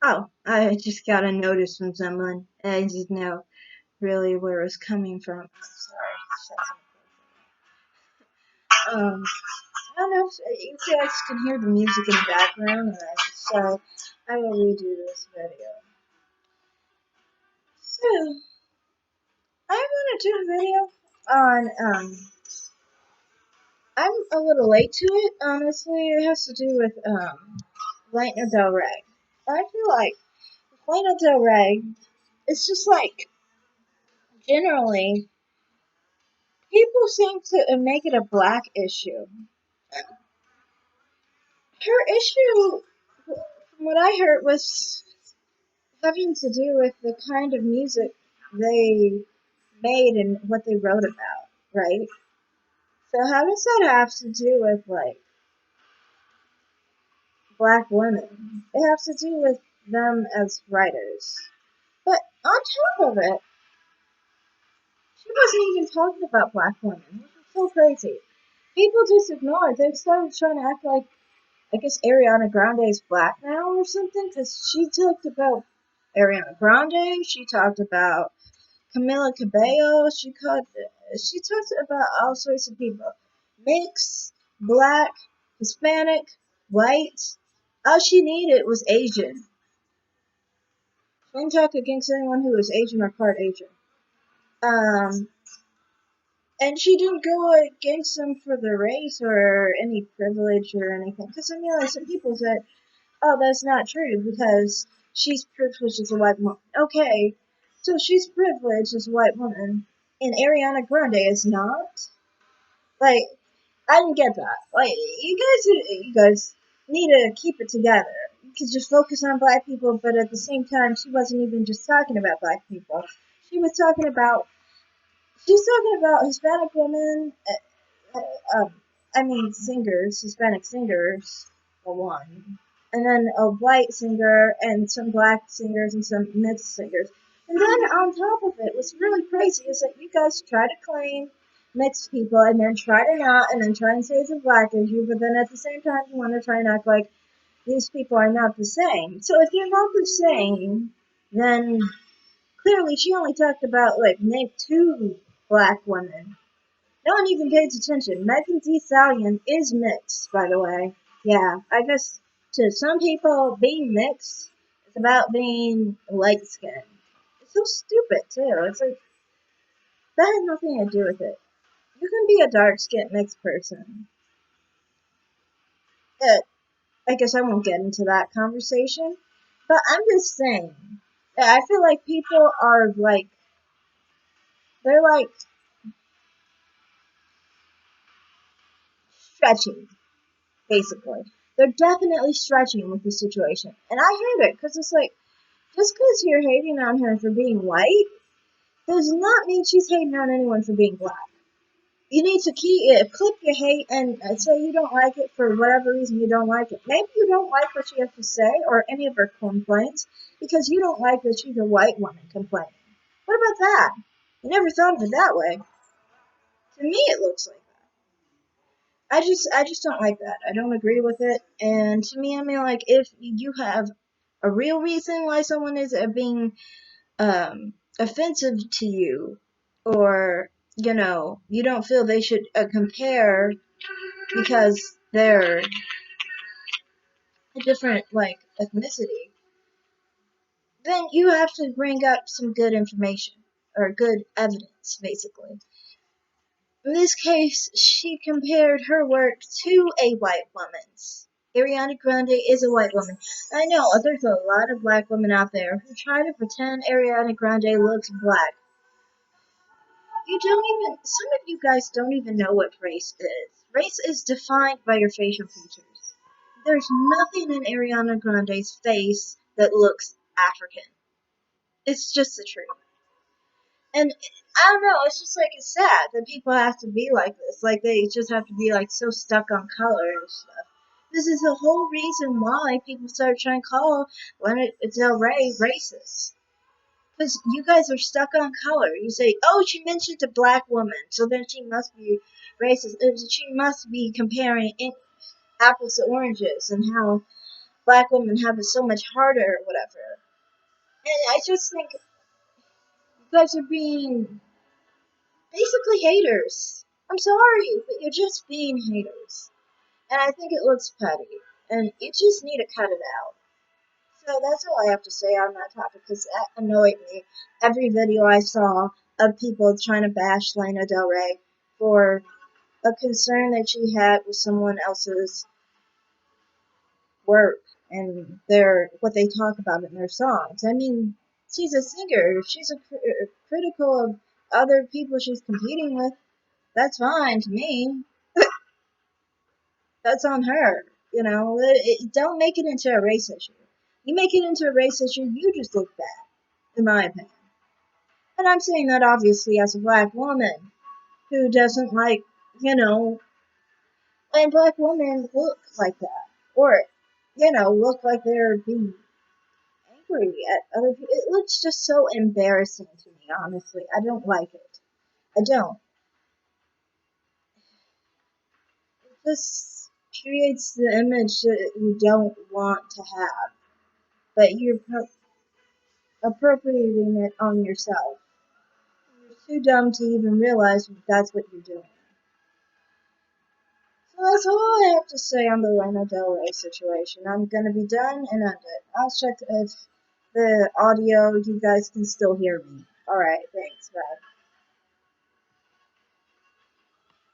Oh, I just got a notice from someone. I didn't know really where it was coming from. Sorry. I don't know if you guys can hear the music in the background, so I will redo this video. So, I want to do a video on, I'm a little late to it, honestly. It has to do with, Lana Del Rey. I feel like Lana Del Rey, it's just like, generally, people seem to make it a black issue. Her issue, from what I heard, was having to do with the kind of music they made and what they wrote about, right? So how does that have to do with like black women? It has to do with them as writers. But on top of it, she wasn't even talking about black women, which is so crazy. People just ignore it. They started trying to act like I guess Ariana Grande is black now or something because she talked about Ariana Grande. She talked about Camila Cabello. She talked about all sorts of people, mixed, black, Hispanic, white. All she needed was Asian. She didn't talk against anyone who was Asian or part Asian. Um, and she didn't go against them for their race or any privilege or anything. Because I mean, like some people said, "Oh, that's not true because she's privileged as a white woman." Okay, so she's privileged as a white woman, and Ariana Grande is not. Like, I didn't get that. Like, you guys need to keep it together. You could just focus on black people, but at the same time, she wasn't even just talking about black people. She was talking about she's talking about Hispanic women. I mean, singers, Hispanic singers, for one, and then a white singer and some black singers and some mixed singers. And then on top of it, what's really crazy is that you guys try to claim mixed people and then try to not, and then try and say it's a black issue, but then at the same time you want to try and act like these people are not the same. So if you're not the same, then clearly she only talked about like name two black women. No one even pays attention. Megan Thee Stallion is mixed, by the way. Yeah, I guess to some people, being mixed is about being light skinned. It's so stupid, too. It's like, that had nothing to do with it. You can be a dark skinned mixed person. Uh, I guess I won't get into that conversation. But I'm just saying, I feel like people are like, they're like stretching, basically. They're definitely stretching with the situation. And I hate it because it's like, just because you're hating on her for being white does not mean she's hating on anyone for being black. You need to clip your hate and say you don't like it for whatever reason you don't like it. Maybe you don't like what she has to say or any of her complaints because you don't like that she's a white woman complaining. What about that? I never thought of it that way. To me, it looks like that. I just don't like that. I don't agree with it. And to me, I mean, like, if you have a real reason why someone is being offensive to you, or you don't feel they should compare because they're a different like ethnicity, then you have to bring up some good information or good evidence, basically. In this case, she compared her work to a white woman's. Ariana Grande is a white woman. I know there's a lot of black women out there who try to pretend Ariana Grande looks black. You don't even, some of you guys don't even know what race is. Race is defined by your facial features. There's nothing in Ariana Grande's face that looks African. It's just the truth. And I don't know, it's just like, it's sad that people have to be like this. Like, they just have to be like so stuck on color and stuff. This is the whole reason why people started trying to call Lana Del Rey racist. Because you guys are stuck on color. You say, oh, she mentioned a black woman, so then she must be racist. She must be comparing apples to oranges, and how black women have it so much harder or whatever. And I just think you guys are being basically haters. I'm sorry, but you're just being haters. And I think it looks petty. And you just need to cut it out. So that's all I have to say on that topic because that annoyed me. Every video I saw of people trying to bash Lana Del Rey for a concern that she had with someone else's work and their what they talk about in their songs. I mean, she's a singer. She's critical of other people she's competing with. That's fine to me. That's on her. You know, don't make it into a race issue. You make it into a race issue, you just look bad, in my opinion. And I'm saying that obviously as a black woman who doesn't like, you know, when black women look like that. Or, you know, look like they're being angry at other people. It looks just so embarrassing to me, honestly. I don't like it. I don't. It just creates the image that you don't want to have, but you're appropriating it on yourself. You're too dumb to even realize that's what you're doing. So that's all I have to say on the Lana Del Rey situation. I'm gonna be done and end it. I'll check if the audio, you guys can still hear me. Alright, thanks, bye.